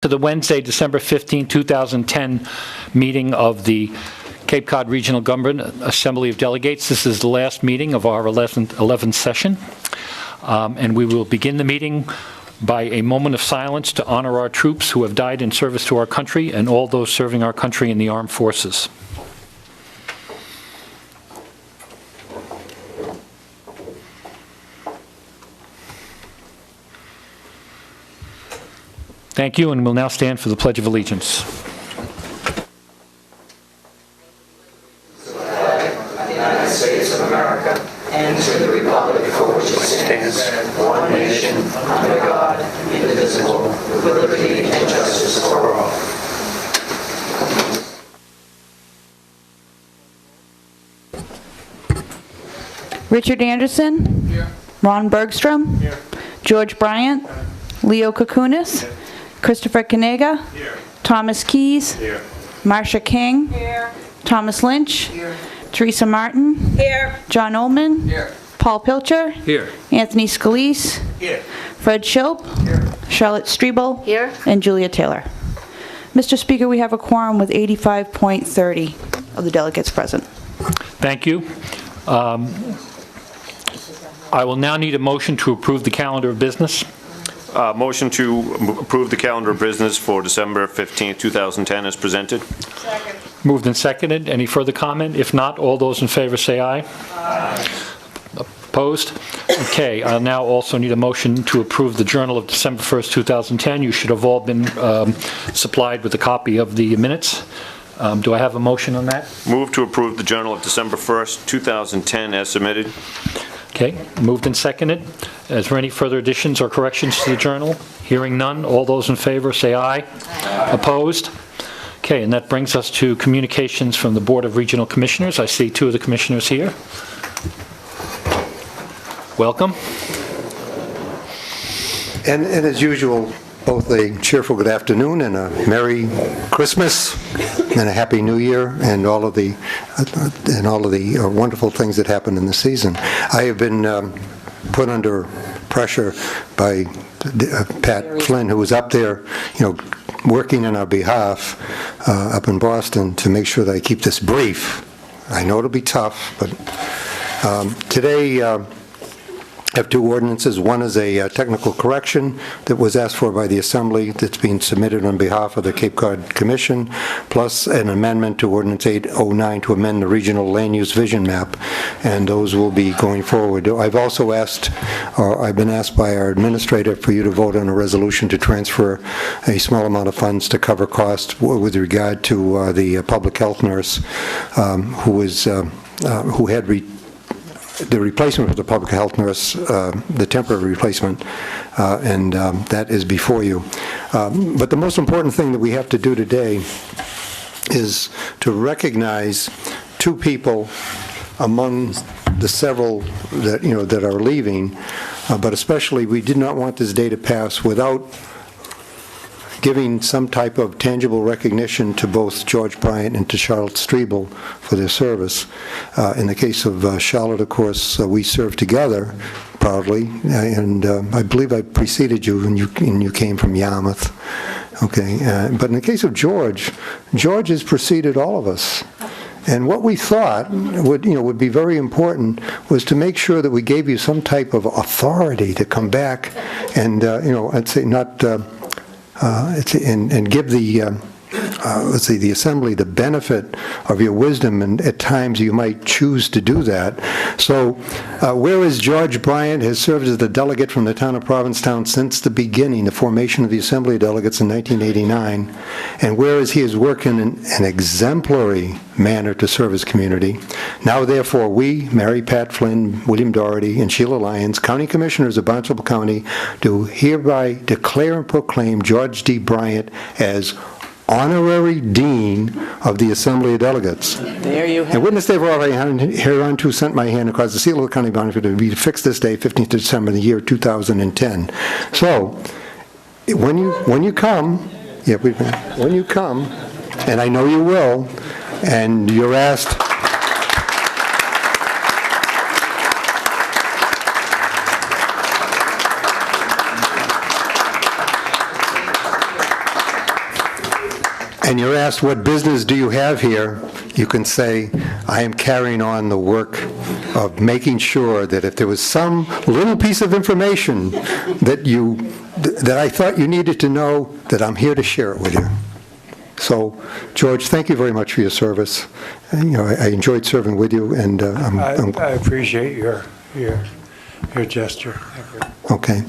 to the Wednesday, December 15, 2010 meeting of the Cape Cod Regional Government Assembly of Delegates. This is the last meeting of our 11th session, and we will begin the meeting by a moment of silence to honor our troops who have died in service to our country and all those serving our country in the armed forces. Thank you, and we'll now stand for the Pledge of Allegiance. To the flag of the United States of America and to the republic for which it stands, one nation, under God, indivisible, with liberty and justice for all. Richard Anderson. Here. Ron Bergstrom. Here. George Bryant. Leo Kukunis. Here. Christopher Kanega. Here. Thomas Keys. Here. Marcia King. Here. Thomas Lynch. Here. Teresa Martin. Here. John Ullman. Here. Paul Pilcher. Here. Anthony Scalise. Here. Fred Shope. Here. Charlotte Strebel. Here. And Julia Taylor. Mr. Speaker, we have a quorum with 85.30 of the delegates present. Thank you. I will now need a motion to approve the calendar of business. Motion to approve the calendar of business for December 15th, 2010 as presented. Second. Moved and seconded. Any further comment? If not, all those in favor say aye. Aye. Opposed? Okay, I'll now also need a motion to approve the Journal of December 1st, 2010. You should have all been supplied with a copy of the minutes. Do I have a motion on that? Move to approve the Journal of December 1st, 2010 as submitted. Okay, moved and seconded. Is there any further additions or corrections to the journal? Hearing none, all those in favor say aye. Aye. Opposed? Okay, and that brings us to communications from the Board of Regional Commissioners. I see two of the commissioners here. Welcome. And as usual, both a cheerful good afternoon and a Merry Christmas and a Happy New Year and all of the wonderful things that happened in the season. I have been put under pressure by Pat Flynn, who was up there, working on our behalf up in Boston to make sure that I keep this brief. I know it'll be tough, but today I have two ordinances. One is a technical correction that was asked for by the Assembly that's being submitted on behalf of the Cape Cod Commission, plus an amendment to Ordinance 809 to amend the Regional Land Use Vision Map, and those will be going forward. I've also asked, or I've been asked by our administrator for you to vote on a resolution to transfer a small amount of funds to cover costs with regard to the public health nurse who had the replacement of the public health nurse, the temporary replacement, and that is before you. But the most important thing that we have to do today is to recognize two people among the several that are leaving, but especially we did not want this day to pass without giving some type of tangible recognition to both George Bryant and to Charlotte Strebel for their service. In the case of Charlotte, of course, we served together proudly, and I believe I preceded you and you came from Yarmouth. Okay, but in the case of George has preceded all of us. And what we thought would be very important was to make sure that we gave you some type of authority to come back and I'd say not. And give the Assembly the benefit of your wisdom, and at times you might choose to do that. So, whereas George Bryant has served as the delegate from the town of Provincetown since the beginning, the formation of the Assembly of Delegates in 1989, and whereas he has worked in an exemplary manner to serve his community, now therefore we, Mary Pat Flynn, William Doherty, and Sheila Lyons, County Commissioners of Barnstable County, do hereby declare and proclaim George D. Bryant as Honorary Dean of the Assembly of Delegates. There you have and witness thereof I hereunto sent my hand across the seal of the County of Barnstable to be fixed this day, 15th of December, the year 2010. So, when you come, and I know you will, and you're asked and you're asked, what business do you have here? You can say, I am carrying on the work of making sure that if there was some little piece of information that I thought you needed to know, that I'm here to share it with you. So, George, thank you very much for your service. I enjoyed serving with you, and I appreciate your gesture. Thank you. okay.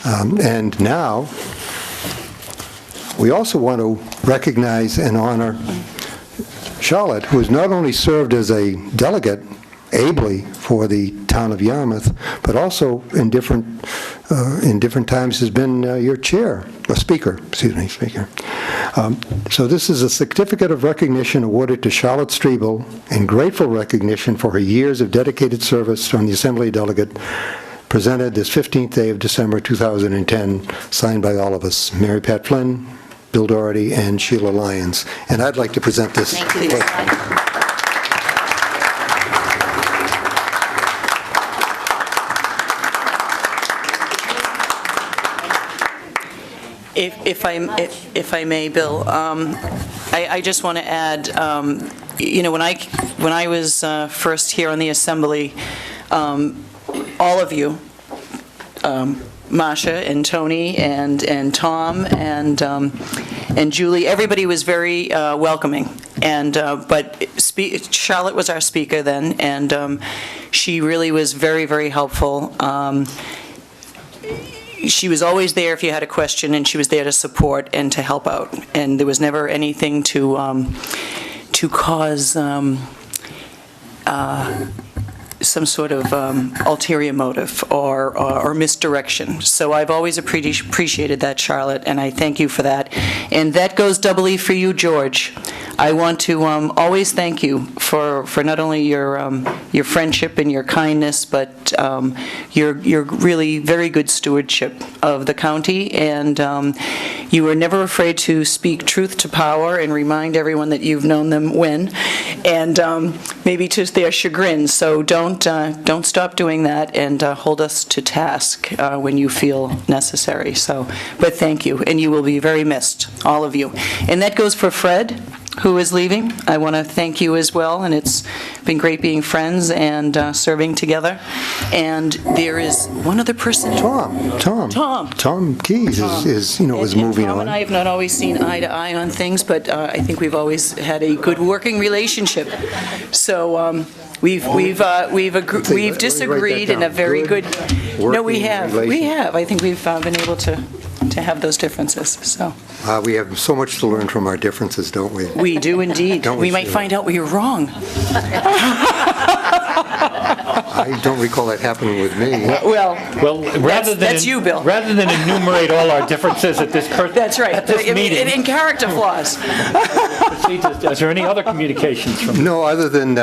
And now, we also want to recognize and honor Charlotte, who has not only served as a delegate ably for the town of Yarmouth, but also in different times has been your speaker. So this is a certificate of recognition awarded to Charlotte Strebel in grateful recognition for her years of dedicated service on the Assembly delegate, presented this 15th day of December 2010, signed by all of us, Mary Pat Flynn, Bill Doherty, and Sheila Lyons. And I'd like to present this. Thank you. If I may, Bill, I just want to add, when I was first here on the Assembly, all of you, Masha and Tony and Tom and Julie, everybody was very welcoming. But Charlotte was our speaker then, and she really was very, very helpful. She was always there if you had a question, and she was there to support and to help out. And there was never anything to cause some sort of ulterior motive or misdirection. So I've always appreciated that, Charlotte, and I thank you for that. And that goes doubly for you, George. I want to always thank you for not only your friendship and your kindness, but your really very good stewardship of the county, and you were never afraid to speak truth to power and remind everyone that you've known them when, and maybe to their chagrin. So don't stop doing that, and hold us to task when you feel necessary. So, but thank you, and you will be very missed, all of you. And that goes for Fred, who is leaving. I want to thank you as well, and it's been great being friends and serving together. And there is one other person. Tom Keys is moving Tom on. and I have not always seen eye to eye on things, but I think we've always had a good working relationship. So we've disagreed in a very good. No, we have. I think we've been able to have those differences. So We have so much to learn from our differences, don't we? we do indeed. Don't We we, might Sheila? find out we were wrong. I don't recall that happening with me. Well, that's you, Bill. Rather than enumerate all our differences at this That's right. at this meeting, In character flaws. is there any other communications from? No, other than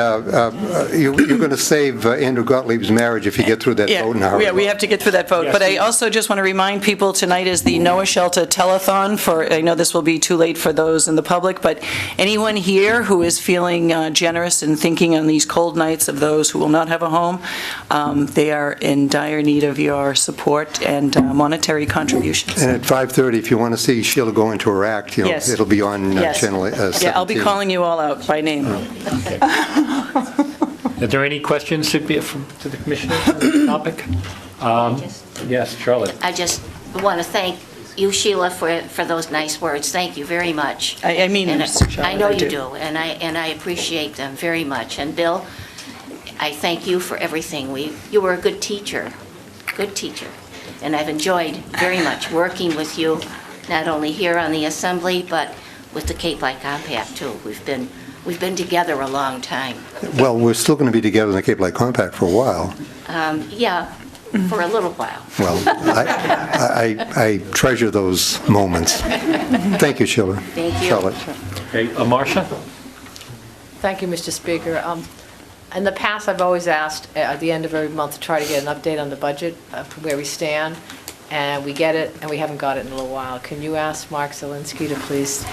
you're going to save Andrew Gottlieb's marriage if you get through that vote in Harvard. Yeah, we have to get through that vote. Yes, But I also just want to remind people, tonight is the Noah Shelter Telethon for, I know this will be too late for those in the public, but anyone here who is feeling generous and thinking on these cold nights of those who will not have a home, they are in dire need of your support and monetary contributions. And at 5:30, if you want to see Sheila go into her act, Yes. it'll be on Yes. Channel 17. Yeah, I'll be calling you all out by name. Are there any questions to the commissioner on this topic? Yes, Charlotte. I just want to thank you, Sheila, for those nice words. Thank you very much. I mean, And Mr. Charlotte, I know I you do. do, and I appreciate them very much. And Bill, I thank you for everything. You were a good teacher, and I've enjoyed very much working with you, not only here on the Assembly, but with the Cape Light Compact too. We've been together a long time. Well, we're still going to be together in the Cape Light Compact for a while. Yeah, for a little while. Well, I treasure those moments. Thank you, Sheila. Thank you. Charlotte. Okay, Marcia? Thank you, Mr. Speaker. In the past, I've always asked at the end of every month to try to get an update on the budget, where we stand, and we get it, and we haven't got it in a little while. Can you ask Mark Zelinski to please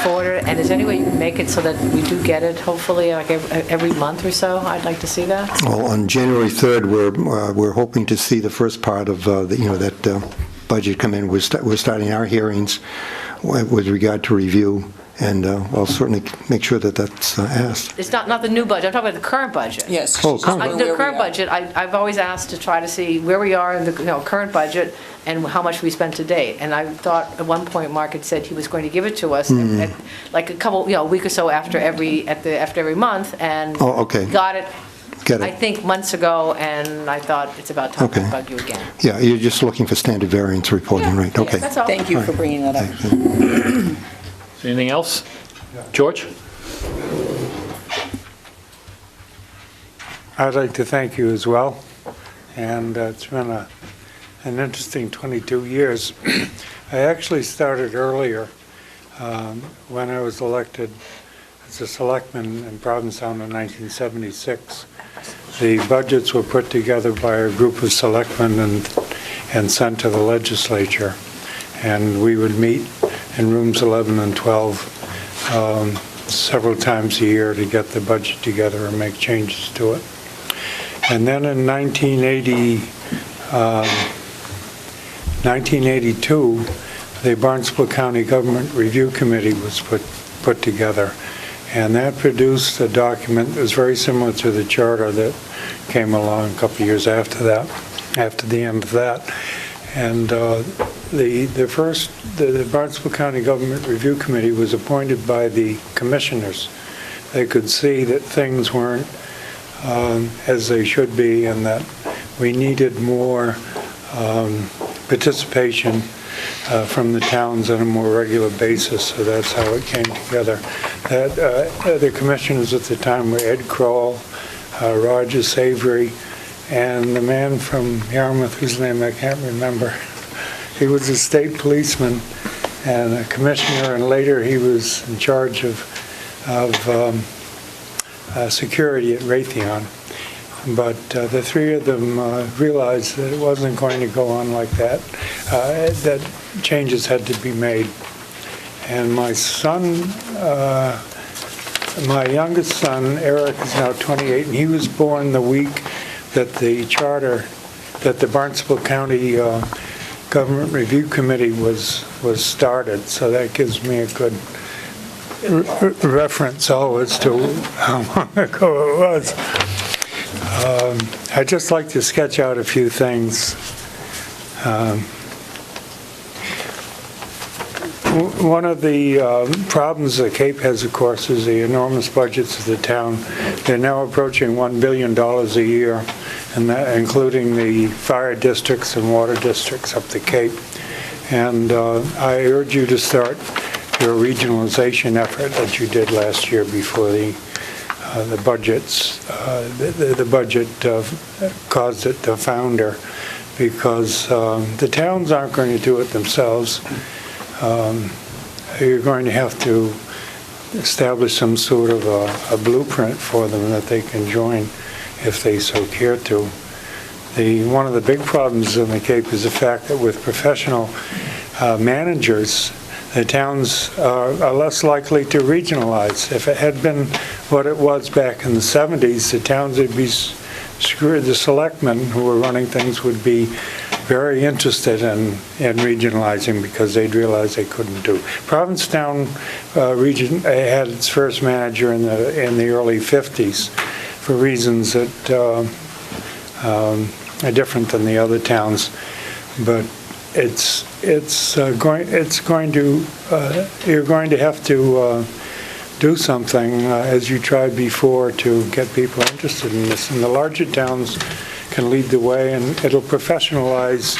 forward it? And is there any way you can make it so that we do get it, hopefully, like every month or so? I'd like to see that. Well, on January 3rd, we're hoping to see the first part of that budget come in. We're starting our hearings with regard to review and I'll certainly make sure that that's asked. It's not the new budget, I'm talking about the current budget. Yes. Oh, she's current wondering The where we current are. budget, I've always asked to try to see where we are in the, current budget and how much we spent to date. And I thought at one point Mark had said he was going to give it to us, like a couple, a week or so after every month, and Oh, okay. got it, Get I it? think, months ago, and I thought it's about time to Okay. bug you again. Yeah, you're just looking for standard variance reporting, right? Okay. That's all. Thank you for bringing that up. Anything else? George? I'd like to thank you as well, and it's been an interesting 22 years. I actually started earlier when I was elected as a selectman in Provincetown in 1976. The budgets were put together by a group of selectmen and sent to the legislature, and we would meet in rooms 11 and 12 several times a year to get the budget together and make changes to it. And then in 1982, the Barnstable County Government Review Committee was put together, and that produced a document that was very similar to the charter that came along a couple of years after that, after the end of that. And the Barnstable County Government Review Committee was appointed by the commissioners. They could see that things weren't as they should be, and that we needed more participation from the towns on a more regular basis, so that's how it came together. The commissioners at the time were Ed Kroll, Roger Savory, and the man from Yarmouth, whose name I can't remember. He was a state policeman and a commissioner, and later he was in charge of security at Raytheon. But the three of them realized that it wasn't going to go on like that, that changes had to be made. And my son, my youngest son, Eric, is now 28, and he was born the week that the charter, that the Barnstable County Government Review Committee was started. So that gives me a good reference always to how long ago it was. I'd just like to sketch out a few things. One of the problems the Cape has, of course, is the enormous budgets of the town. They're now approaching $1 billion a year, and that, including the fire districts and water districts up the Cape. And I urge you to start your regionalization effort that you did last year before the budgets, the budget caused it to founder, because the towns aren't going to do it themselves. You're going to have to establish some sort of a blueprint for them that they can join if they so care to. One of the big problems in the Cape is the fact that with professional managers, the towns are less likely to regionalize. If it had been what it was back in the 70s, the towns would be screwed. The selectmen who were running things would be very interested in regionalizing, because they'd realize they couldn't do. Provincetown region had its first manager in the early 50s for reasons that are different than the other towns, but you're going to have to do something as you tried before to get people interested in this. And the larger towns can lead the way, and it'll professionalize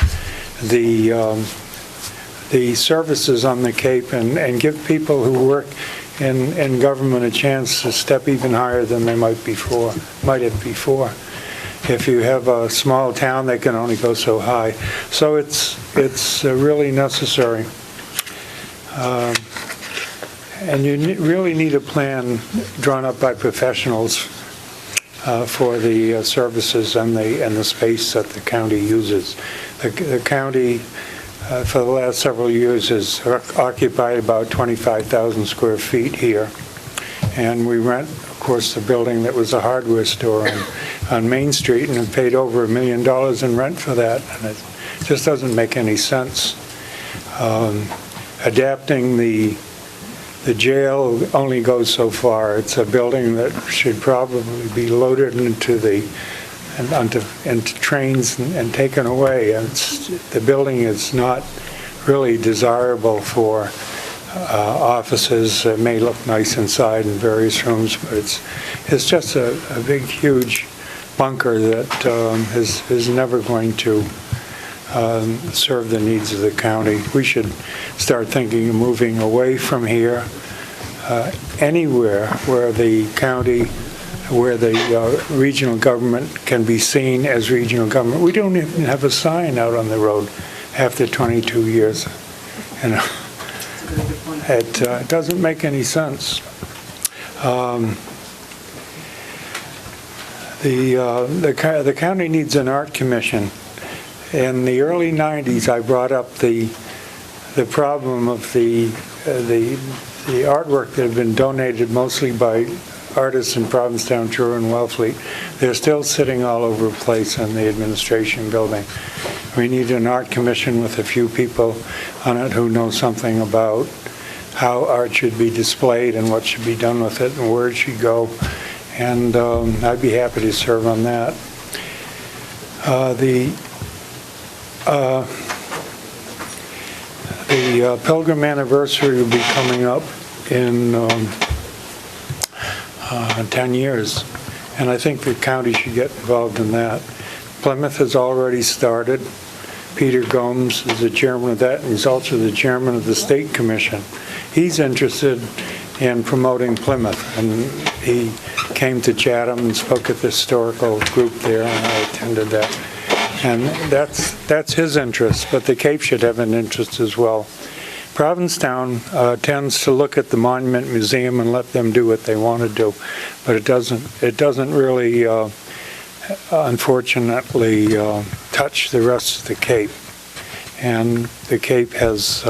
the services on the Cape and give people who work in government a chance to step even higher than they might have before. If you have a small town, they can only go so high. So it's really necessary. And you really need a plan drawn up by professionals for the services and the space that the county uses. The county, for the last several years, has occupied about 25,000 square feet here. And we rent, of course, the building that was a hardware store on Main Street, and have paid over $1 million in rent for that, and it just doesn't make any sense. Adapting the the jail only goes so far. It's a building that should probably be loaded into trains and taken away. The building is not really desirable for offices. It may look nice inside in various rooms, but it's just a big, huge bunker that is never going to serve the needs of the county. We should start thinking of moving away from here, anywhere where the county, where the regional government can be seen as regional government. We don't even have a sign out on the road after 22 years. You know, it doesn't make any sense. The county needs an art commission. In the early 90s, I brought up the problem of the artwork that had been donated mostly by artists in Provincetown, Truro, and Wellfleet. They're still sitting all over the place in the administration building. We need an art commission with a few people on it who know something about how art should be displayed and what should be done with it and where it should go. And I'd be happy to serve on that. The Pilgrim anniversary will be coming up in 10 years, and I think the county should get involved in that. Plymouth has already started. Peter Gomes is the chairman of that, and he's also the chairman of the State Commission. He's interested in promoting Plymouth, and he came to Chatham and spoke at the historical group there, and I attended that. And that's his interest, but the Cape should have an interest as well. Provincetown tends to look at the Monument Museum and let them do what they want to do, but it doesn't really, unfortunately, touch the rest of the Cape. And the Cape has,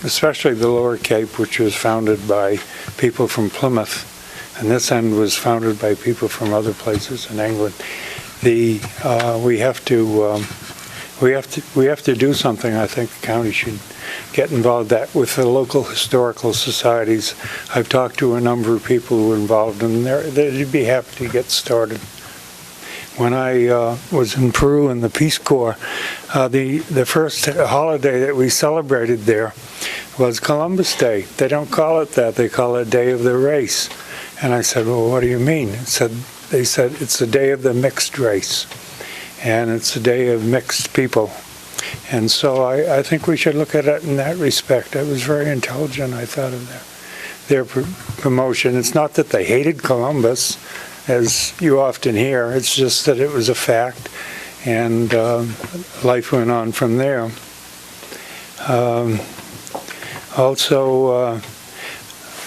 especially the Lower Cape, which was founded by people from Plymouth, and this end was founded by people from other places in England. We have to do something. I think the county should get involved with the local historical societies. I've talked to a number of people who are involved, and they'd be happy to get started. When I was in Peru in the Peace Corps, the first holiday that we celebrated there was Columbus Day. They don't call it that. They call it Day of the Race. And I said, well, what do you mean? They said it's the day of the mixed race, and it's the day of mixed people. And so I think we should look at it in that respect. It was very intelligent, I thought, of their promotion. It's not that they hated Columbus, as you often hear. It's just that it was a fact, and life went on from there.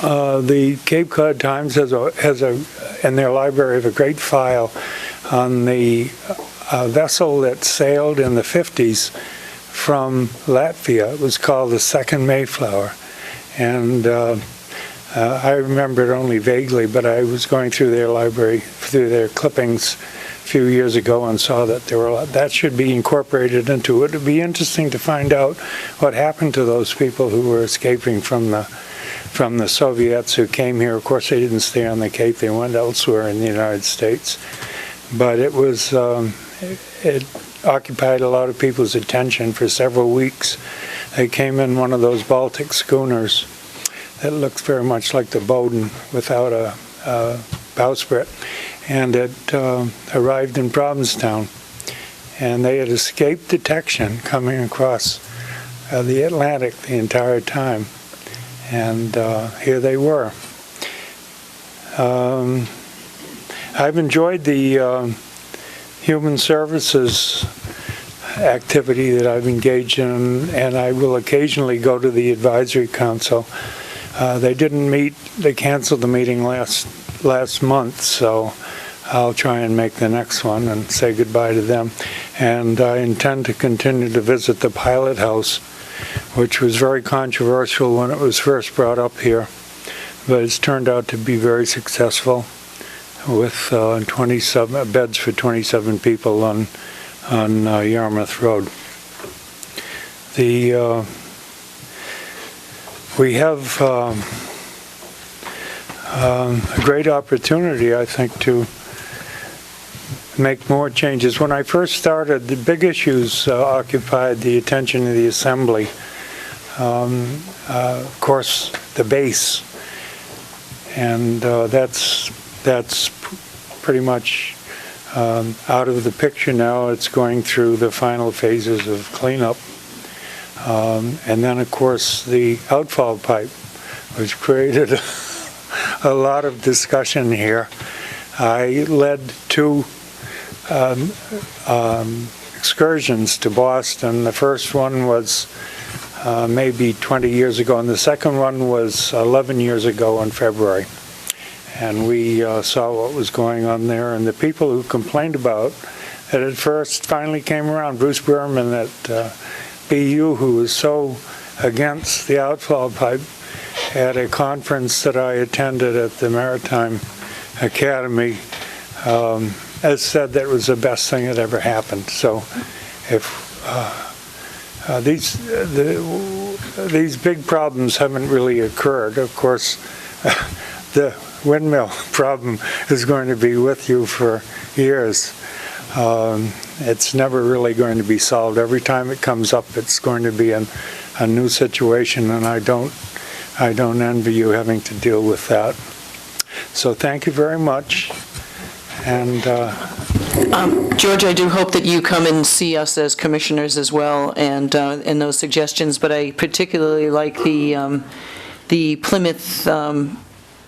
The Cape Cod Times has in their library a great file on the vessel that sailed in the 50s from Latvia. It was called the Second Mayflower, and I remember it only vaguely, but I was going through their library, through their clippings a few years ago, and saw that that should be incorporated into it. It would be interesting to find out what happened to those people who were escaping from the Soviets who came here. Of course, they didn't stay on the Cape. They went elsewhere in the United States. But it occupied a lot of people's attention for several weeks. They came in one of those Baltic schooners that looked very much like the Bowden without a bowsprit. And it arrived in Provincetown. And they had escaped detection coming across the Atlantic the entire time. And here they were. I've enjoyed the human services activity that I've engaged in, and I will occasionally go to the advisory council. They didn't meet, they canceled the meeting last month, so I'll try and make the next one and say goodbye to them. And I intend to continue to visit the Pilot House, which was very controversial when it was first brought up here, but it's turned out to be very successful with 27 beds for 27 people on Yarmouth Road. we have a great opportunity, I think, to make more changes. When I first started, the big issues occupied the attention of the Assembly. Of course, the base, and that's pretty much out of the picture now. It's going through the final phases of cleanup. And then, of course, the outfall pipe, which created a lot of discussion here. I led 2 excursions to Boston. The first one was maybe 20 years ago, and the second one was 11 years ago in February. And we saw what was going on there, and the people who complained about it at first finally came around. Bruce Berman at BU, who was so against the outfall pipe, at a conference that I attended at the Maritime Academy, has said that it was the best thing that ever happened. So if these big problems haven't really occurred, of course, the windmill problem is going to be with you for years. It's never really going to be solved. Every time it comes up, it's going to be a new situation, and I don't envy you having to deal with that. So thank you very much. And George, I do hope that you come and see us as commissioners as well, and those suggestions, but I particularly like the Plymouth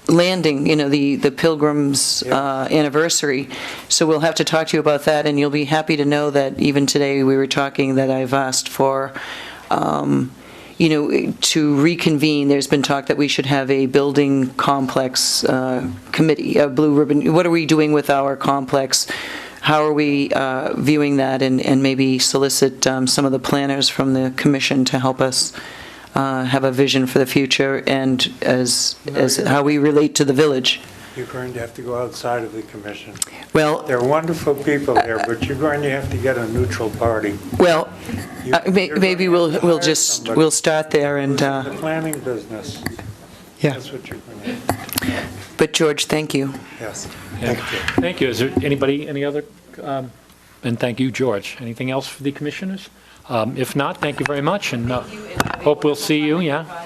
landing, the Pilgrim's anniversary. So we'll have to talk to you about that, and you'll be happy to know that even today we were talking that I've asked for, to reconvene. There's been talk that we should have a building complex committee, a blue ribbon. What are we doing with our complex? How are we viewing that, and maybe solicit some of the planners from the commission to help us have a vision for the future, and as how we relate to the village. you're going to have to go outside of the commission. Well, They're wonderful people there, but you're going to have to get a neutral party. well, You're maybe going to have to hire we'll somebody start there, and who's in the planning business. yeah. That's what you're going to have. But George, thank you. Yes. Yeah. Thank you. Is there any other, and thank you, George. Anything else for the commissioners? If not, thank you very much, and hope we'll see you, yeah.